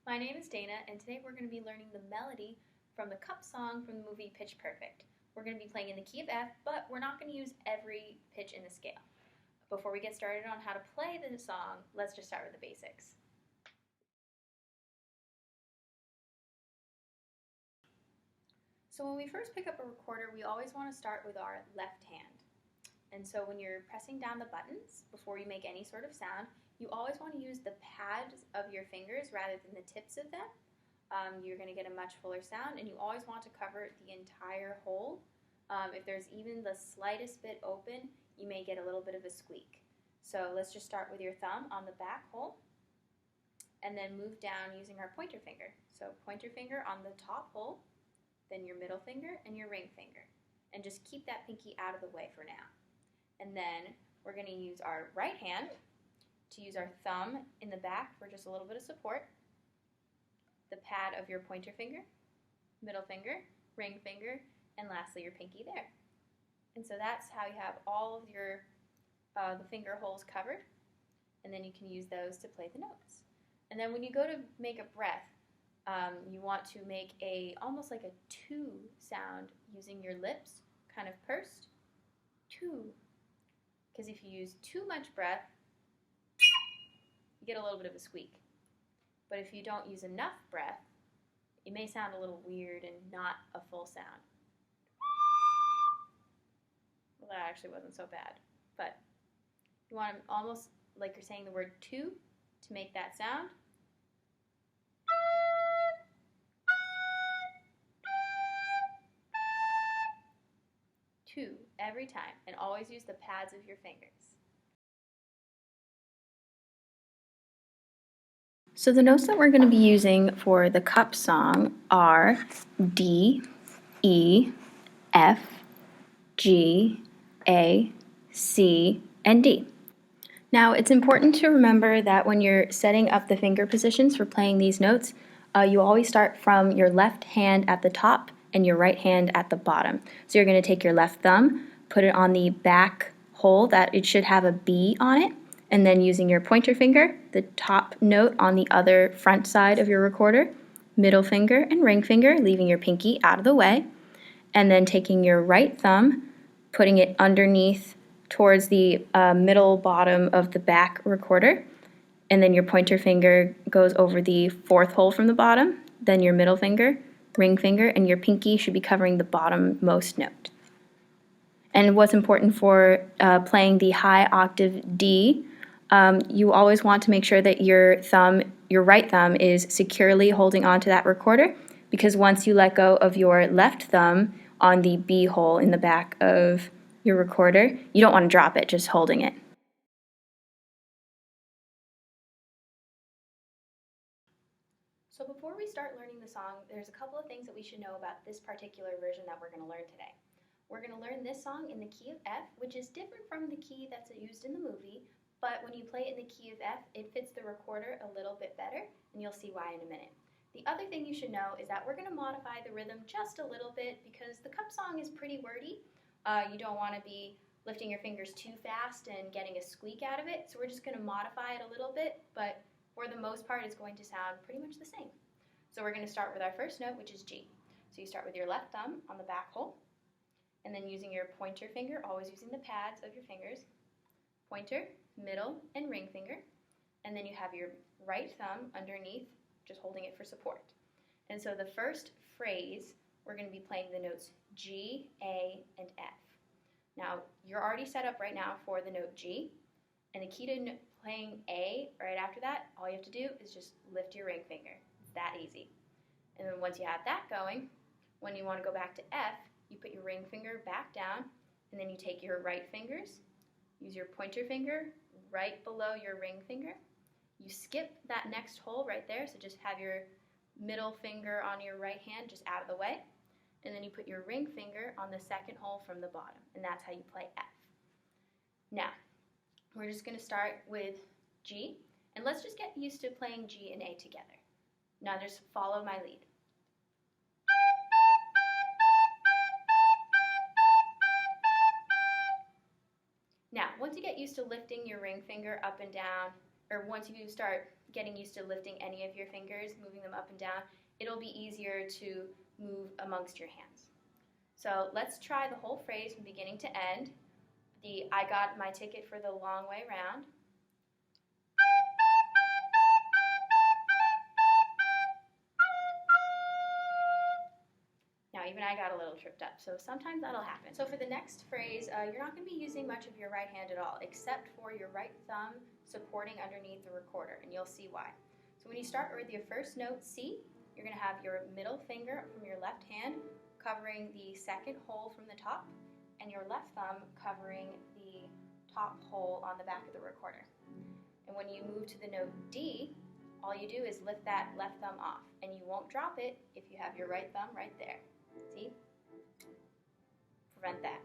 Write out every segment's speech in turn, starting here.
My name is Dana, and today we're going to be learning the melody from the Cup song from the movie Pitch Perfect. We're going to be playing in the key of F, but we're not going to use every pitch in the scale. Before we get started on how to play the song, let's just start with the basics. So when we first pick up a recorder, we always want to start with our left hand. And so when you're pressing down the buttons before you make any sort of sound, you always want to use the pads of your fingers rather than the tips of them. You're going to get a much fuller sound, and you always want to cover the entire hole. If there's even the slightest bit open, you may get a little bit of a squeak. So let's just start with your thumb on the back hole, and then move down using our pointer finger. So pointer finger on the top hole, then your middle finger and your ring finger. And just keep that pinky out of the way for now. And then we're going to use our right hand to use our thumb in the back for just a little bit of support, the pad of your pointer finger, middle finger, ring finger, and lastly your pinky there. And so that's how you have all of your the finger holes covered, and then you can use those to play the notes. And then when you go to make a breath, you want to make almost like a two sound using your lips, kind of pursed, two. Because if you use too much breath, you get a little bit of a squeak. But if you don't use enough breath, it may sound a little weird and not a full sound. Well, that actually wasn't so bad. But you want to almost like you're saying the word two to make that sound. Two every time, and always use the pads of your fingers. So the notes that we're going to be using for the Cup song are D, E, F, G, A, C, and D. Now it's important to remember that when you're setting up the finger positions for playing these notes, you always start from your left hand at the top and your right hand at the bottom. So you're going to take your left thumb, put it on the back hole that it should have a B on it, and then using your pointer finger, the top note on the other front side of your recorder, middle finger and ring finger, leaving your pinky out of the way, and then taking your right thumb, putting it underneath towards the middle bottom of the back recorder, and then your pointer finger goes over the fourth hole from the bottom, then your middle finger, ring finger, and your pinky should be covering the bottom-most note. And what's important for playing the high octave D, you always want to make sure that your right thumb is securely holding onto that recorder, because once you let go of your left thumb on the B hole in the back of your recorder, you don't want to drop it, just holding it. So before we start learning the song, there's a couple of things that we should know about this particular version that we're going to learn today. We're going to learn this song in the key of F, which is different from the key that's used in the movie, but when you play it in the key of F, it fits the recorder a little bit better, and you'll see why in a minute. The other thing you should know is that we're going to modify the rhythm just a little bit because the Cup song is pretty wordy. You don't want to be lifting your fingers too fast and getting a squeak out of it, so we're just going to modify it a little bit, but for the most part, it's going to sound pretty much the same. So we're going to start with our first note, which is G. So you start with your left thumb on the back hole, and then using your pointer finger, always using the pads of your fingers, pointer, middle, and ring finger, and then you have your right thumb underneath, just holding it for support. And so the first phrase, we're going to be playing the notes G, A, and F. Now, you're already set up right now for the note G, and the key to playing A right after that, all you have to do is just lift your ring finger. It's that easy. And then once you have that going, when you want to go back to F, you put your ring finger back down, and then you take your right fingers, use your pointer finger right below your ring finger. You skip that next hole right there, so just have your middle finger on your right hand just out of the way, and then you put your ring finger on the second hole from the bottom, and that's how you play F. Now, we're just going to start with G, and let's just get used to playing G and A together. Now just follow my lead. Now, once you get used to lifting your ring finger up and down, or once you start getting used to lifting any of your fingers, moving them up and down, it'll be easier to move amongst your hands. So let's try the whole phrase from beginning to end. I got my ticket for the long way round. Now even I got a little tripped up, so sometimes that'll happen. So for the next phrase, you're not going to be using much of your right hand at all, except for your right thumb supporting underneath the recorder, and you'll see why. So when you start with your first note, C, you're going to have your middle finger from your left hand covering the second hole from the top, and your left thumb covering the top hole on the back of the recorder. And when you move to the note D, all you do is lift that left thumb off, and you won't drop it if you have your right thumb right there. See? Prevent that.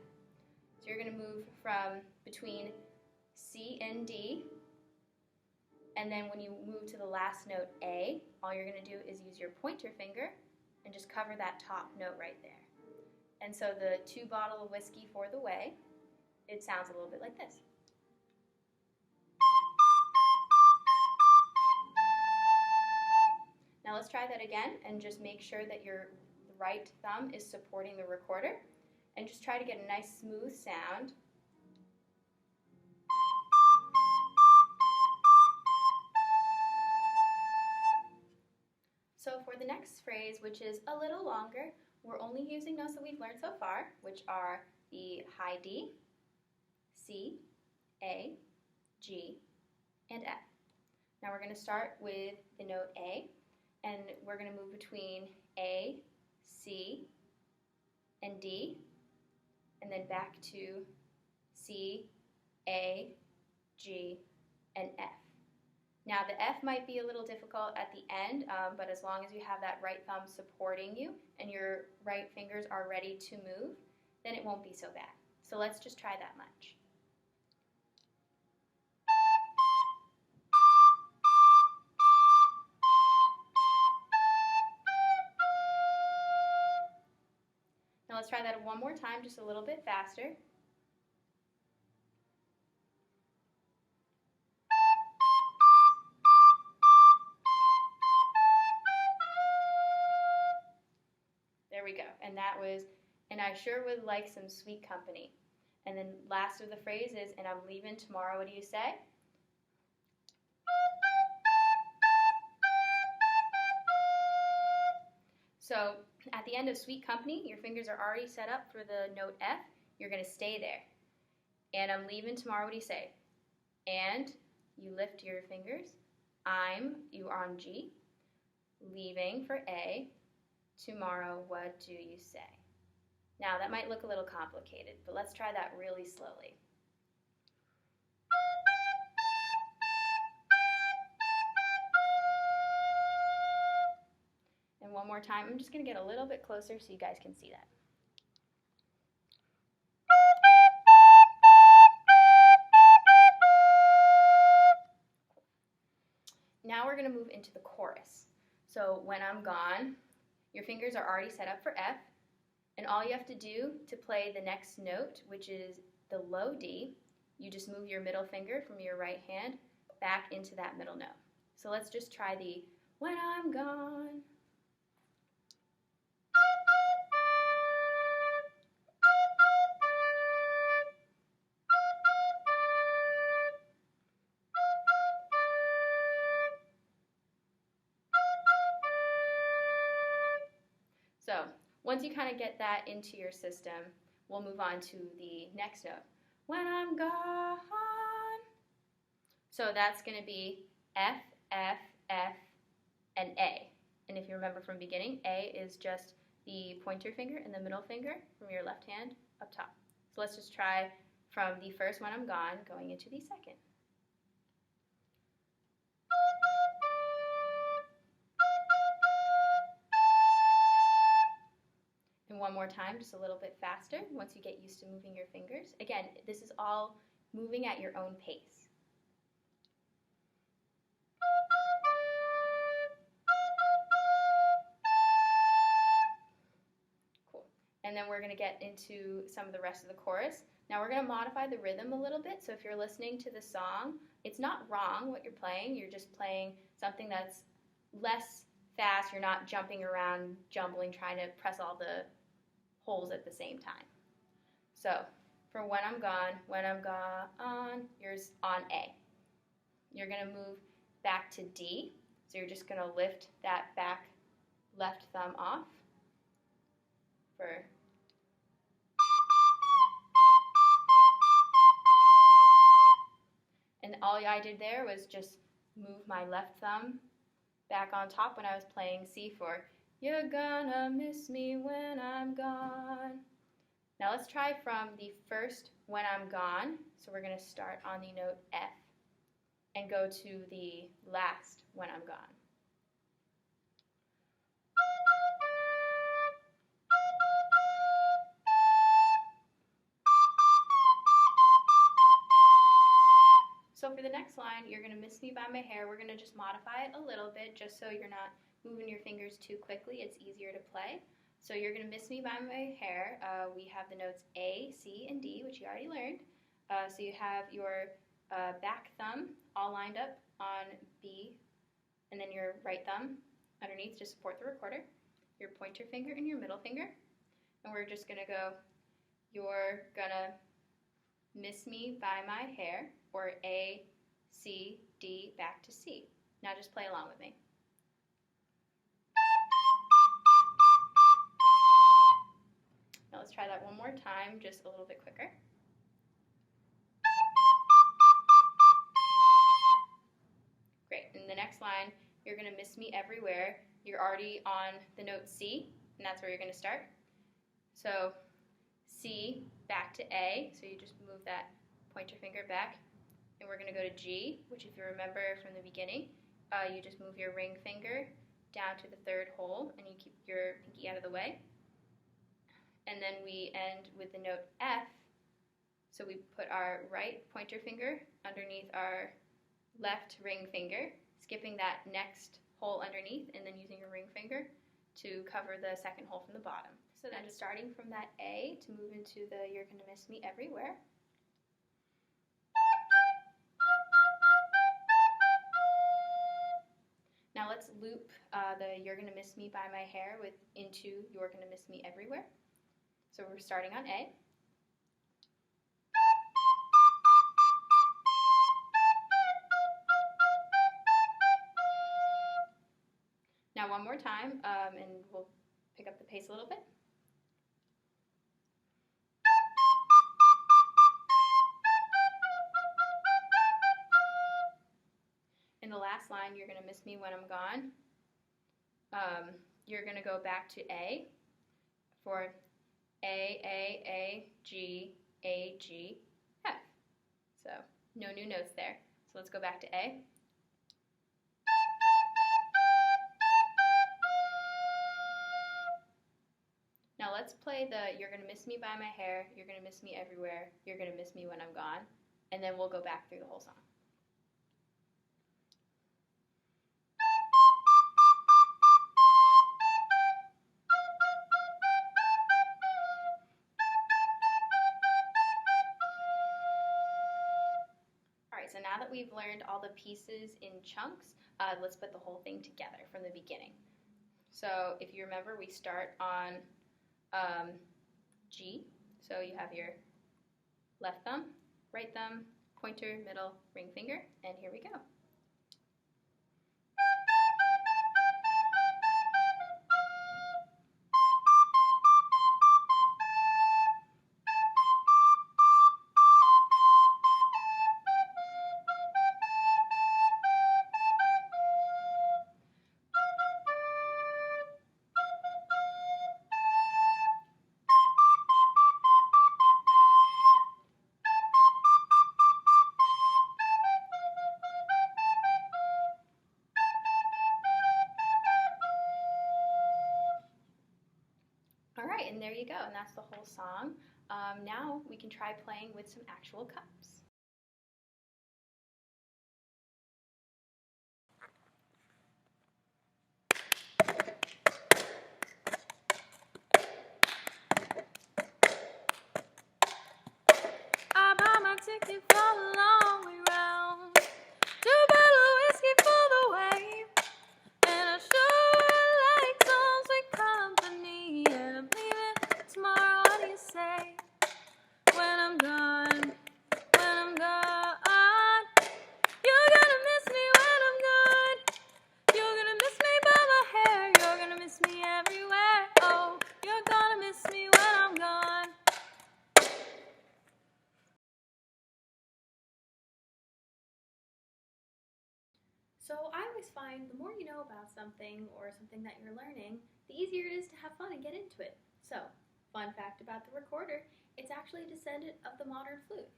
So you're going to move from between C and D, and then when you move to the last note A, all you're going to do is use your pointer finger and just cover that top note right there. And so the 2 bottle of whiskey for the way, it sounds a little bit like this. Now let's try that again and just make sure that your right thumb is supporting the recorder, and just try to get a nice smooth sound. So for the next phrase, which is a little longer, we're only using notes that we've learned so far, which are the high D, C, A, G, and F. Now we're going to start with the note A, and we're going to move between A, C, and D, and then back to C, A, G, and F. Now the F might be a little difficult at the end, but as long as you have that right thumb supporting you and your right fingers are ready to move, then it won't be so bad. So let's just try that much. Now let's try that one more time, just a little bit faster. There we go. And that was, and I sure would like some sweet company. And then last of the phrase is, and I'm leaving tomorrow, what do you say? So at the end of sweet company, your fingers are already set up for the note F. You're going to stay there. And I'm leaving tomorrow, what do you say? And you lift your fingers. You are on G. Leaving for A. Tomorrow, what do you say? Now that might look a little complicated, but let's try that really slowly. And one more time, I'm just going to get a little bit closer so you guys can see that. Now we're going to move into the chorus. So when I'm gone, your fingers are already set up for F, and all you have to do to play the next note, which is the low D, you just move your middle finger from your right hand back into that middle note. So let's just try the when I'm gone. So once you kind of get that into your system, we'll move on to the next note. When I'm gone. So that's going to be F, F, F, and A. And if you remember from beginning, A is just the pointer finger and the middle finger from your left hand up top. So let's just try from the first when I'm gone going into the second. And one more time, just a little bit faster once you get used to moving your fingers. Again, this is all moving at your own pace. Cool. And and then we're going to get into some of the rest of the chorus. Now we're going to modify the rhythm a little bit, so if you're listening to the song, it's not wrong what you're playing, you're just playing something that's less fast, you're not jumping around, jumbling, trying to press all the holes at the same time. So, for when I'm gone, you're on A. You're going to move back to D, so you're just going to lift that back left thumb off for and all I did there was just move my left thumb back on top when I was playing C for "You're gonna miss me when I'm gone." Now let's try from the first "When I'm Gone." So we're going to start on the note F and go to the last "When I'm Gone." So for the next line, "You're gonna miss me by my hair," we're gonna just modify it a little bit just so you're not moving your fingers too quickly. It's easier to play. So "You're gonna miss me by my hair," we have the notes A, C, and D, which you already learned. So you have your back thumb all lined up on B, and then your right thumb underneath to support the recorder, your pointer finger and your middle finger. And we're just gonna go, "You're gonna miss me by my hair," or A, C, D, back to C. Now just play along with me. Now let's try that one more time, just a little bit quicker. Great, in the next line, "You're gonna miss me everywhere." You're already on the note C, and that's where you're gonna start. So C, back to A, so you just move that pointer finger back, and we're going to go to G, which if you remember from the beginning, you just move your ring finger down to the third hole, and you keep your pinky out of the way. And then we end with the note F, so we put our right pointer finger underneath our left ring finger, skipping that next hole underneath, and then using your ring finger to cover the second hole from the bottom. So then just starting from that A to move into the "You're gonna miss me everywhere." Now let's loop the "You're gonna miss me by my hair" into "You're gonna miss me everywhere." So we're starting on A. Now one more time, and we'll pick up the pace a little bit. In the last line, "You're gonna miss me when I'm gone," you're gonna go back to A for A, G, F. So no new notes there. So let's go back to A. Now let's play the "You're gonna miss me by my hair," "You're gonna miss me everywhere," "You're gonna miss me when I'm gone," and then we'll go back through the whole song. Alright, so now that we've learned all the pieces in chunks, let's put the whole thing together from the beginning. So if you remember, we start on G, so you have your left thumb, right thumb, pointer, middle, ring finger, and here we go. Alright, and there you go, and that's the whole song. Now we can try playing with some actual cups. 60 for the long way round. 2 bottles of whiskey for the wave. And I sure like some sweet company. And I'm leaving tomorrow, what do you say? When I'm gone, when I'm gone, you're gonna miss me when I'm gone. You're gonna miss me by my hair. You're gonna miss me everywhere. Oh, you're gonna miss me when I'm gone. So I always find the more you know about something or something that you're learning, the easier it is to have fun and get into it. So, fun fact about the recorder, it's actually a descendant of the modern flute.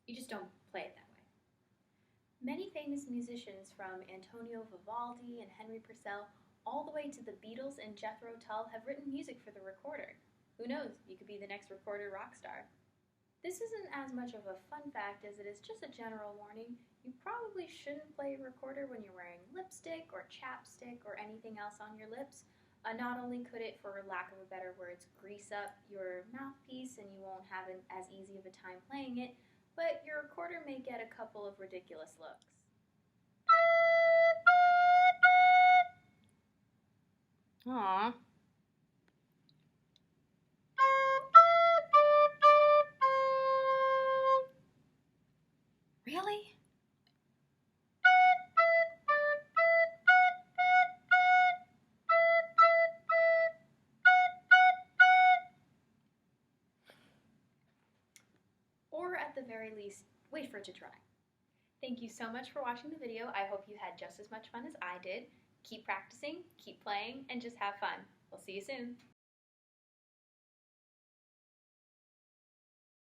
You just don't play it that way. Many famous musicians from Antonio Vivaldi and Henry Purcell all the way to the Beatles and Jethro Tull have written music for the recorder. Who knows, you could be the next recorder rock star. This isn't as much of a fun fact as it is just a general warning. You probably shouldn't play a recorder when you're wearing lipstick or chapstick or anything else on your lips. Not only could it, for lack of a better words, grease up your mouthpiece and you won't have as easy of a time playing it, but your recorder may get a couple of ridiculous looks. Aww. Really? Or at the very least, wait for it to dry. Thank you so much for watching the video. I hope you had just as much fun as I did. Keep practicing, keep playing, and just have fun. We'll see you soon.